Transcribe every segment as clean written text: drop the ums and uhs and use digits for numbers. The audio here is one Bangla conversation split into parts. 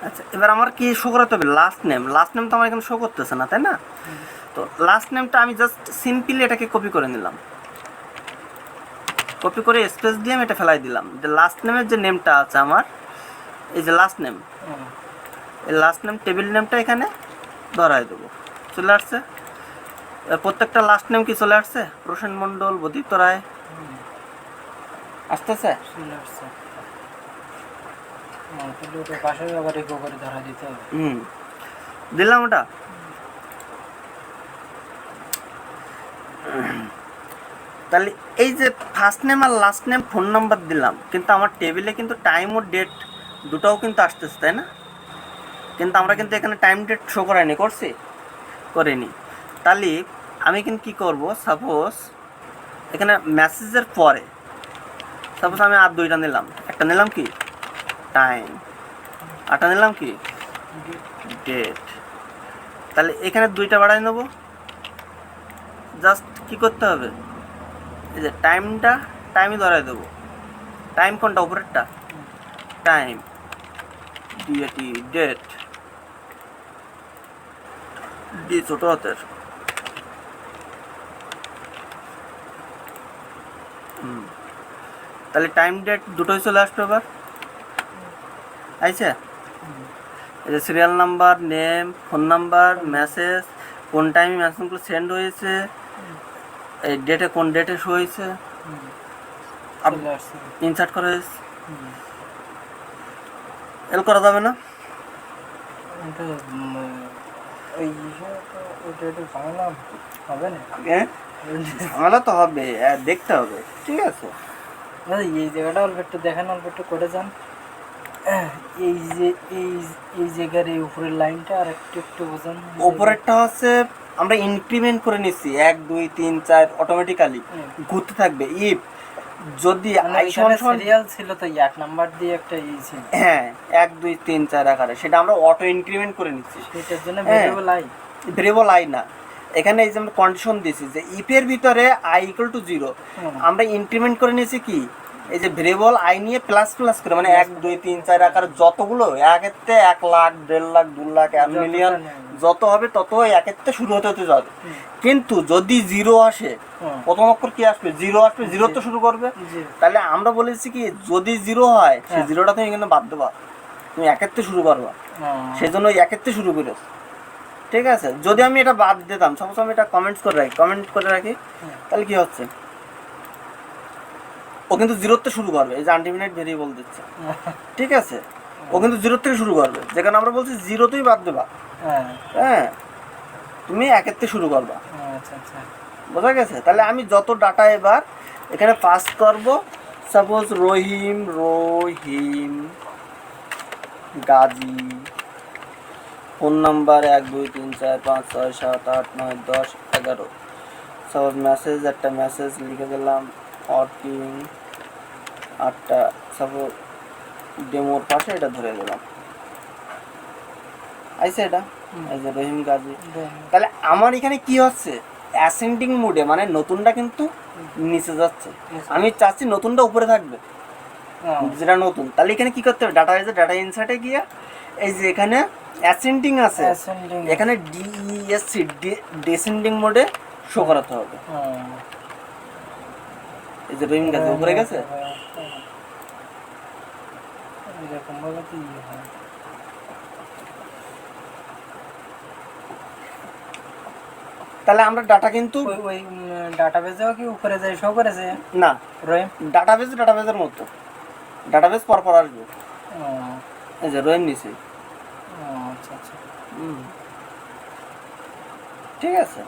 আচ্ছা, এবার আমার কি শো করাতে হবে? Last name. লাস্ট নেম তো আমার এখানে শো করতেছে না, তাই না? তো লাস্ট নেমটা আমি জাস্ট সিম্পলি এটাকে কপি করে নিলাম, কপি করে স্পেস দিয়ে আমি এটা ফেলাই দিলাম। যে লাস্ট নেমের যে নেমটা আছে আমার, এই যে লাস্ট নেম, এই লাস্ট নেম টেবিল নেমটা এখানে ধরাই দেবো। চলে আসছে প্রত্যেকটা লাস্ট নেম কি চলে আসছে? প্রসেন মণ্ডল, বদিত রায় আসতেছে। দিলাম ওটা। তাহলে এই যে ফার্স্ট নেম আর লাস্ট নেম ফোন নাম্বার দিলাম, কিন্তু আমার টেবিলে কিন্তু টাইম ও ডেট দুটাও কিন্তু আসতেছে, তাই না? কিন্তু আমরা কিন্তু এখানে টাইম ডেট শো করাইনি, করছি? করিনি। তাহলে আমি কিন্তু কী করব, সাপোজ এখানে মেসেজের পরে সাপোজ আমি আর দুইটা নিলাম, একটা নিলাম কি টাইম, আরটা নিলাম কি ডেট। তাহলে এখানে দুইটা বাড়াই নেবো। জাস্ট কি করতে হবে, এই যে টাইমই ধরাই দেবো। টাইম কোনটা? উপরেরটা টাইম, ডিএটি ডেট, ডি ছোট হাতের। তাহলে টাইম ডেট দুটোই চলে আসবে এবার। আইছে এই যে serial number, name, phone number, message, কোন টাইমে মেসেজগুলো সেন্ড হয়েছে, এই ডেটে কোন ডেটে শো হয়েছে, ইনসার্ট করা হয়েছে। এল করা যাবে না? ঝামেলা তো হবে, দেখতে হবে, ঠিক আছে? এই জায়গাটা অল্প একটু দেখেন, অল্প একটু করে যান। এই যে এই জায়গার এই উপরের লাইনটা আর একটু বোঝান। উপরেরটা হচ্ছে আমরা ইনক্রিমেন্ট করে নিচ্ছি, 1 2 3 4 অটোমেটিক্যালি ঘুরতে থাকবে। ইফ যদি সিরিয়াল ছিল তো 1 নাম্বার দিয়ে একটা ছিল, হ্যাঁ 1 2 3 4 আকারে, সেটা আমরা অটো ইনক্রিমেন্ট করে নিচ্ছি। সেটার জন্য ভেরিয়েবল আই না, এখানে এই যে আমরা কন্ডিশন দিয়েছি যে ইফের ভিতরে i ইকুয়াল টু 0, আমরা ইনক্রিমেন্ট করে নিয়েছি কি এই যে ভেরিয়েবল আই নিয়ে প্লাস প্লাস করে, মানে 1 2 3 4 আকারে যতগুলো একেতে 1 লাখ 1.5 লাখ 2 লাখ 1 মিলিয়ন যত হবে তত একেতে শুরু হতে হতে যাবে। কিন্তু যদি 0 আসে, প্রথম অক্ষর কি আসবে? 0 আসবে, 0 তো শুরু করবে। তাহলে আমরা বলেছি কি যদি 0 হয় সেই 0টা তুমি কিন্তু বাদ দেবা, তুমি একেতে শুরু করবা, সেই জন্য একেতে শুরু করে। ঠিক আছে? যদি আমি এটা বাদ দিতাম, সাপোজ আমি এটা কমেন্ট করে রাখি, তাহলে কি হচ্ছে, ও কিন্তু 0 থেকে শুরু করবে। এই যে আনডিফিনাইট ভেরিয়েবল দিচ্ছে, ঠিক আছে, ও কিন্তু 0 থেকে শুরু করবে, যেখানে আমরা বলছি 0 তুই বাদ দেবা, হ্যাঁ তুমি 1 থেকে শুরু করবা। বোঝা গেছে? তাহলে আমি যত ডাটা এবার এখানে পাস করব, সাপোজ রহিম Gazi, phone number 1 2 3 4 5 6 7 8 9 10 11, suppose message, একটা মেসেজ লিখে দিলাম অর্কিং 8টা, সাপোজ ডেমোর পাশে এটা ধরে দিলাম। আইসে এটা এই যে রহিম গাজী। তাহলে আমার এখানে কি হচ্ছে, অ্যাসেন্ডিং মোডে, মানে নতুনটা কিন্তু নিচে যাচ্ছে, আমি চাচ্ছি নতুনটা উপরে থাকবে, যেটা নতুন। তাহলে এখানে কি করতে হবে, ডাটা ইনসার্টে গিয়ে এই যে এখানে অ্যাসেন্ডিং আছে, এখানে ডিএসসি ডিসেন্ডিং মোডে শো করাতে হবে। এই যে রহিম গাজী উপরে গেছে, তাহলে আমরা ডাটা কিন্তু ওই ডাটাবেজেও কি উপরে যায় শো করেছে না, ডাটাবেজের মতো ডাটাবেজ পরপর আসবে। এই যে রহিম নিচে, আচ্ছা আচ্ছা, ঠিক আছে?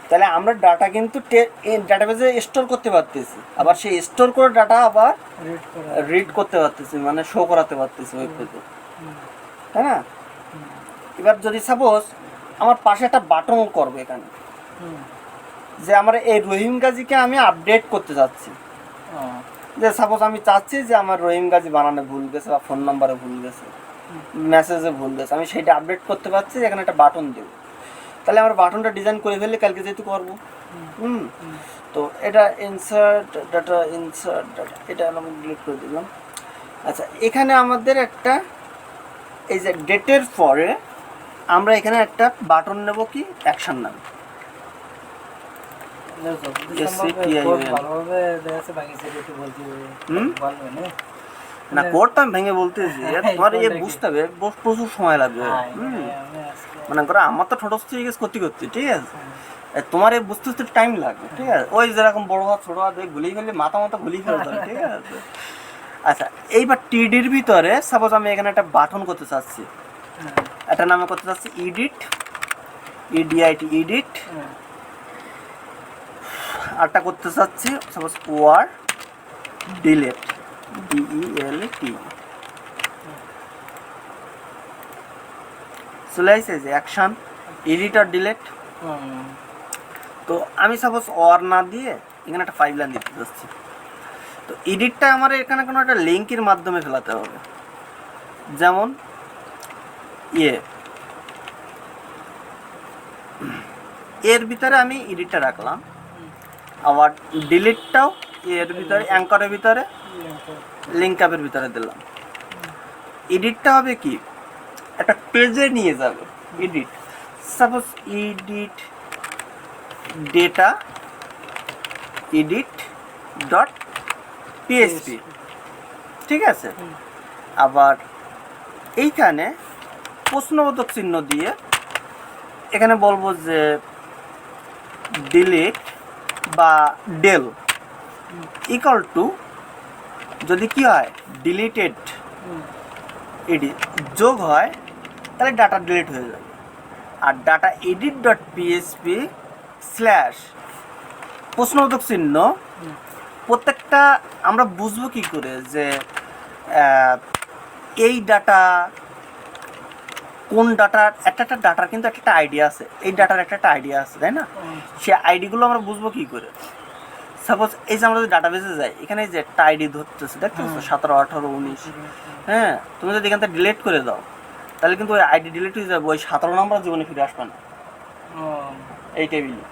তাহলে আমরা ডাটা কিন্তু ডাটাবেজে স্টোর করতে পারতেছি, আবার সেই স্টোর করে ডাটা আবার রিড করতে পারতেছি, মানে শো করাতে পারতেছি ওয়েব পেজে, তাই না? এবার যদি সাপোজ আমার পাশে একটা বাটন করবো এখানে, যে আমার এই রহিম গাজীকে আমি আপডেট করতে চাচ্ছি, যে সাপোজ আমি চাচ্ছি যে আমার রহিম গাজী বানানে ভুল গেছে বা ফোন নাম্বারে ভুল গেছে, মেসেজে ভুল গেছে, আমি সেইটা আপডেট করতে পারছি, এখানে একটা বাটন দেবো। তাহলে আমার বাটনটা ডিজাইন করে ফেললে কালকে যেহেতু করবো, তো এটা ইনসার্ট ডাটা, এটা আমি ডিলিট করে দিলাম। আচ্ছা, এখানে আমাদের একটা এই যে ডেটের পরে আমরা এখানে একটা বাটন নেব, কি অ্যাকশন নাম। ভালোভাবে দেখা যাচ্ছে বাকি একটু বলতে বলবে না না, কোডটা আমি ভেঙে বলতেছি, তোমার বুঝতে হবে, প্রচুর সময় লাগবে। মনে করো আমার তো ছোট জিজ্ঞেস করতে করতে, ঠিক আছে, তোমার এই বুঝতে বুঝতে টাইম লাগবে, ঠিক আছে। ওই যেরকম বড় হাত ছোট হাত গুলিয়ে ফেললে মাথা গুলিয়ে ফেলতে হবে, ঠিক আছে। আচ্ছা, এইবার টিডির ভিতরে সাপোজ আমি এখানে একটা বাটন করতে চাচ্ছি, একটা নামে করতে চাচ্ছি এডিট, ইডিআইটি এডিট। আরটা করতে চাচ্ছি সাপোজ ওয়ার ডিলেট, ডিইএলটি। চলে আসছে যে অ্যাকশন এডিট আর ডিলেট। তো আমি সাপোজ ওয়ার না দিয়ে এখানে একটা 5 লাইন দিতে চাচ্ছি। তো এডিটটা আমার এখানে কোনো একটা লিঙ্কের মাধ্যমে ফেলাতে হবে, যেমন এর ভিতরে আমি এডিটটা রাখলাম, আবার ডিলিটটাও এর ভিতরে, অ্যাঙ্করের ভিতরে, লিঙ্ক অ্যাপের ভিতরে দিলাম। এডিটটা হবে কি একটা পেজে নিয়ে যাবে। Edit suppose edit data edit dot PSP, ঠিক আছে। আবার এইখানে প্রশ্নবোধক চিহ্ন দিয়ে এখানে বলবো যে ডিলিট বা ডেল ইকুয়াল টু, যদি কি হয় ডিলিটেড এডিট যোগ হয় তাহলে ডাটা ডিলিট হয়ে যাবে। আর data edit dot PSP slash প্রশ্নবোধক চিহ্ন, প্রত্যেকটা আমরা বুঝবো কি করে যে এই ডাটা কোন ডাটার, একটা ডাটার কিন্তু একটা আইডিয়া আছে, এই ডাটার একটা আইডিয়া আছে, তাই না? সে আইডিগুলো আমরা বুঝবো কি করে? সাপোজ এই যে আমরা যদি ডাটাবেসে যাই, এখানে যে একটা আইডি ধরতেছে, দেখতেছো 17, 18, 19, হ্যাঁ, তুমি যদি এখান থেকে ডিলিট করে দাও তাহলে কিন্তু ওই আইডি ডিলিট হয়ে যাবে, ওই 17 নাম্বার জীবনে ফিরে আসবে না এই টেবিলে।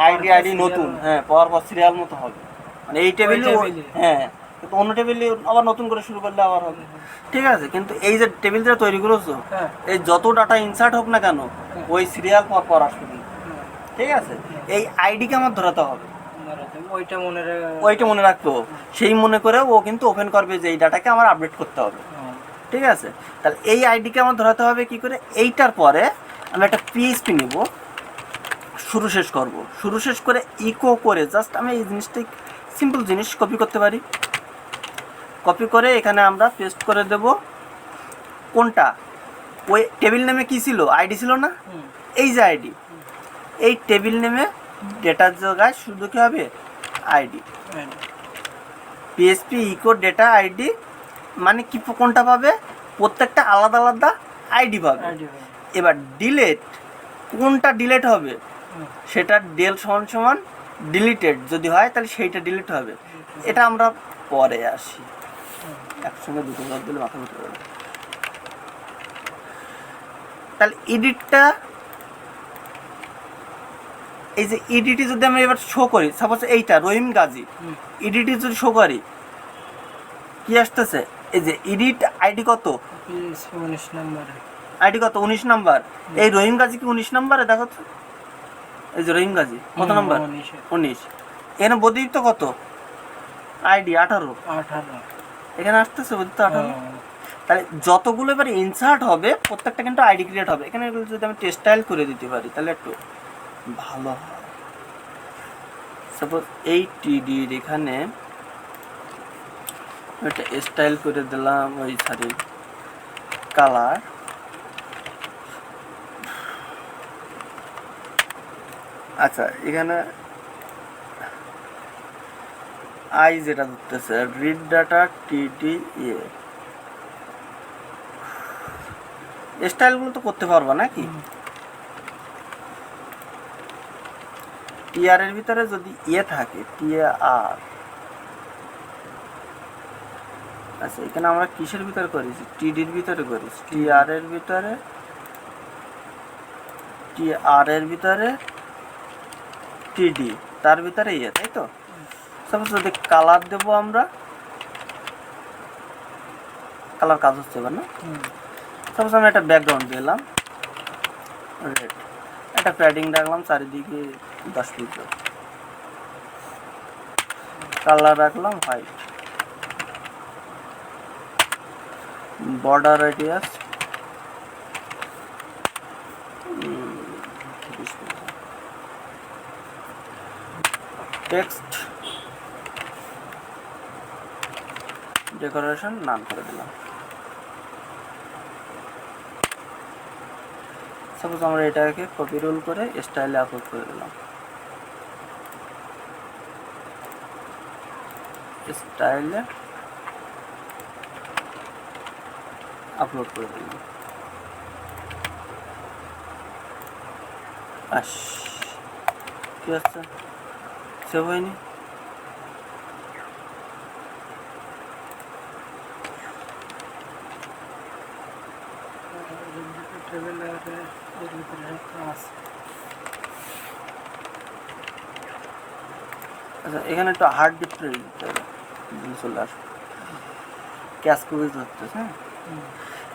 আইডি নতুন, হ্যাঁ, পাওয়ার পর সিরিয়াল মতো হবে, মানে এই টেবিলে, হ্যাঁ, কিন্তু অন্য টেবিলে আবার নতুন করে শুরু করলে আবার হবে, ঠিক আছে। কিন্তু এই যে টেবিল যেটা তৈরি করেছো, এই যত ডাটা ইনসার্ট হোক না কেন ওই সিরিয়াল পর আসবে, ঠিক আছে। এই আইডিকে আমার ধরাতে হবে, ওইটা মনে রাখতে হবে, সেই মনে করে ও কিন্তু ওপেন করবে যে এই ডাটাকে আমার আপডেট করতে হবে, ঠিক আছে। তাহলে এই আইডিকে আমার ধরাতে হবে কি করে? এইটার পরে আমি একটা পিএইচপি নিব, শুরু শেষ করব, শুরু শেষ করে ইকো করে জাস্ট আমি এই জিনিসটাই সিম্পল জিনিস কপি করতে পারি। কপি করে এখানে আমরা পেস্ট করে দেব কোনটা, ওই টেবিল নেমে কি ছিল, আইডি ছিল না, এই যে আইডি, এই টেবিল নেমে ডেটার জায়গায় শুধু কি হবে ID, PSP eco data ID, মানে কি কোনটা পাবে, প্রত্যেকটা আলাদা আলাদা আইডি পাবে। এবার ডিলেট, কোনটা ডিলেট হবে সেটা ডেল সমান সমান ডিলিটেড যদি হয় তাহলে সেইটা ডিলিট হবে। এটা আমরা পরে আসি, একসঙ্গে দুটো জল দিলে মাথা ঘুরতে পারবে। তাহলে এডিটটা, এই যে ইডিটি যদি আমরা এবার শো করি, সাপোজ এইটা রহিম গাজী, ইডিটি যদি শো করি কি আসতেছে, এই যে এডিট আইডি কত, 19 নম্বরে, আইডি কত 19 নাম্বার, এই রহিম গাজী কি 19 নাম্বারে, দেখো তো, এই যে রহিম গাজী কত নাম্বার, 19, এখানে বদিত কত আইডি 18, এখানে আসতেছে বদিত 18। তাহলে যতগুলো এবার ইনসার্ট হবে প্রত্যেকটা কিন্তু আইডি ক্রিয়েট হবে। এখানে যদি আমি টেক্সটাইল করে দিতে পারি তাহলে একটু ভালো হয়। সাপোজ এই টিডির এখানে একটা স্টাইল করে দিলাম, ওই সরি কালার, আচ্ছা এখানে আই যেটা ধরতেছে রিড ডাটা টিডি স্টাইলগুলো তো করতে পারবো নাকি? টিআর এর ভিতরে যদি থাকে টিআর, আচ্ছা এখানে আমরা কিসের ভিতরে করেছি, টিডির ভিতরে করেছি, টিআর এর ভিতরে, টিআর এর ভিতরে টিডি, তার ভিতরে তাই তো। সাপোজ যদি কালার দেবো আমরা কালার কাজ হচ্ছে এবার না। সাপোজ আমি একটা ব্যাকগ্রাউন্ড দিলাম রেড, একটা প্যাডিং রাখলাম চারিদিকে 10 পিক্সেল, কালার রাখলাম white, border radius 30 pixel, text decoration নান করে দিলাম। সাপোজ আমরা এটাকে কপি রোল করে স্টাইলে আপলোড করে দিলাম, স্টাইলে আপলোড করে দিলাম। কি হচ্ছে, সেভ হয়নি। আচ্ছা এখানে একটু হার্ড ডিসপ্লে চলে আসবে, ক্যাশ কুইজ হচ্ছে। হ্যাঁ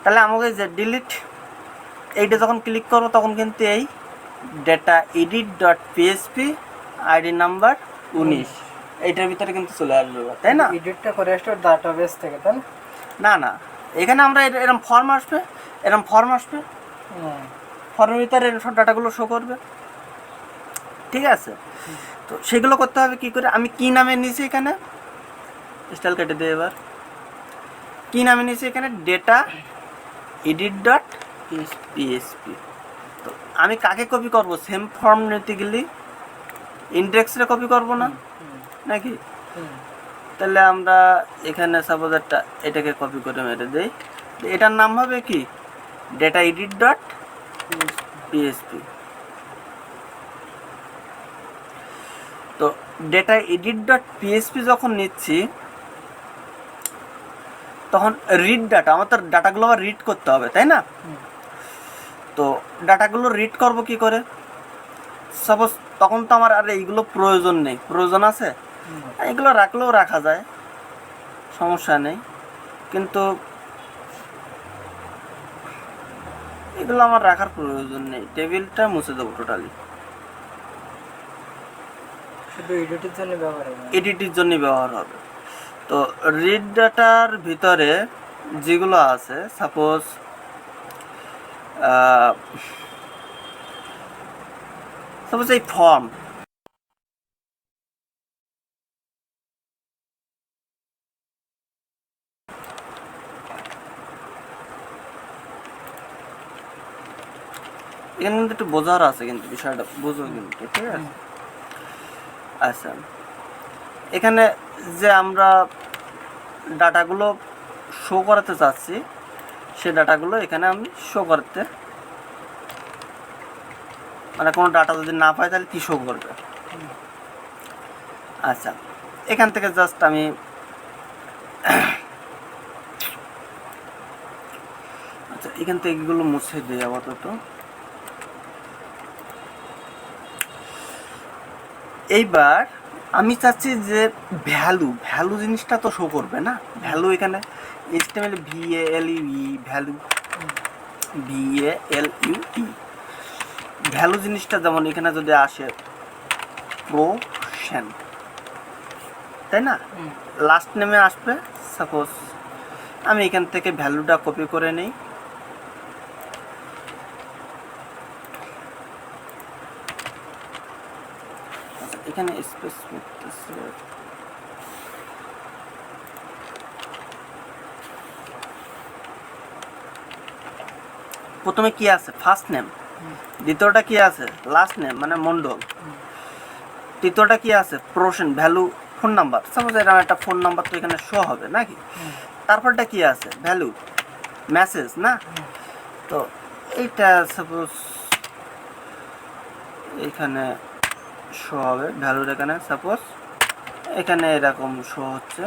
তাহলে আমাকে যে ডিলিট এইটা যখন ক্লিক করবো তখন কিন্তু এই data edit dot PSP ID number 19 এইটার ভিতরে কিন্তু চলে আসবে, তাই না? এডিটটা করে আসলে ডাটাবেস থেকে, তাই না? না এখানে আমরা এরকম ফর্ম আসবে, এরকম ফর্ম আসবে, ফর্মের ভিতরে সব ডাটাগুলো শো করবে, ঠিক আছে? তো সেগুলো করতে হবে কি করে, আমি কি নামে নিয়েছি এখানে, স্টাইল কেটে দিই এবার, কি নামে নিয়েছি এখানে ডেটা এডিট ডট পিএসপি। তো আমি কাকে কপি করব, সেম ফর্ম নিতে গেলে ইন্ডেক্সে কপি করব না নাকি? তাহলে আমরা এখানে সাপোজ একটা এটাকে কপি করে মেরে দেই, এটার নাম হবে কি ডেটা এডিট ডট পিএসপি। তো ডেটা এডিট ডট পিএসপি যখন নিচ্ছি তখন রিড ডাটা, আমার তো ডাটাগুলো আবার রিড করতে হবে, তাই না? তো ডাটাগুলো রিড করব কি করে, সাপোজ তখন তো আমার আর এইগুলো প্রয়োজন নেই, প্রয়োজন আছে এগুলো রাখলেও রাখা যায়, সমস্যা নেই, কিন্তু এগুলো আমার রাখার প্রয়োজন নেই, টেবিলটা মুছে দেবো টোটালি, শুধু এডিটের জন্য ব্যবহার হবে, এডিটের জন্য ব্যবহার হবে। তো রিড ডাটার ভিতরে যেগুলো আছে সাপোজ এই ফর্ম, এখানে কিন্তু একটু বোঝার আছে, কিন্তু বিষয়টা বুঝো কিন্তু, ঠিক আছে? আচ্ছা এখানে যে আমরা ডাটাগুলো শো করাতে চাচ্ছি সে ডাটাগুলো এখানে আমি শো করতে, মানে কোনো ডাটা যদি না পাই তাহলে কি শো করবে। আচ্ছা এখান থেকে জাস্ট আমি আচ্ছা এখান থেকে এগুলো মুছে দিই আপাতত। এইবার আমি চাচ্ছি যে ভ্যালু জিনিসটা তো শো করবে না, ভ্যালু এখানে HTML VALUE value VALUE value জিনিসটা যেমন এখানে যদি আসে প্রোশন, তাই না? লাস্ট নেমে আসবে, সাপোজ আমি এখান থেকে ভ্যালুটা কপি করে নেই, এখানে স্পেস করতেছে, প্রথমে কি আছে ফার্স্ট নেম, দ্বিতীয়টা কি আছে লাস্ট নেম মানে মন্ডল, তৃতীয়টা কি আছে প্রোশন ভ্যালু ফোন নাম্বার, সাপোজ এরকম একটা ফোন নাম্বার তো এখানে শো হবে নাকি? তারপরটা কি আছে ভ্যালু মেসেজ না? তো এইটা সাপোজ এখানে শো হবে ভ্যালুর, এখানে সাপোজ এখানে এরকম শো হচ্ছে,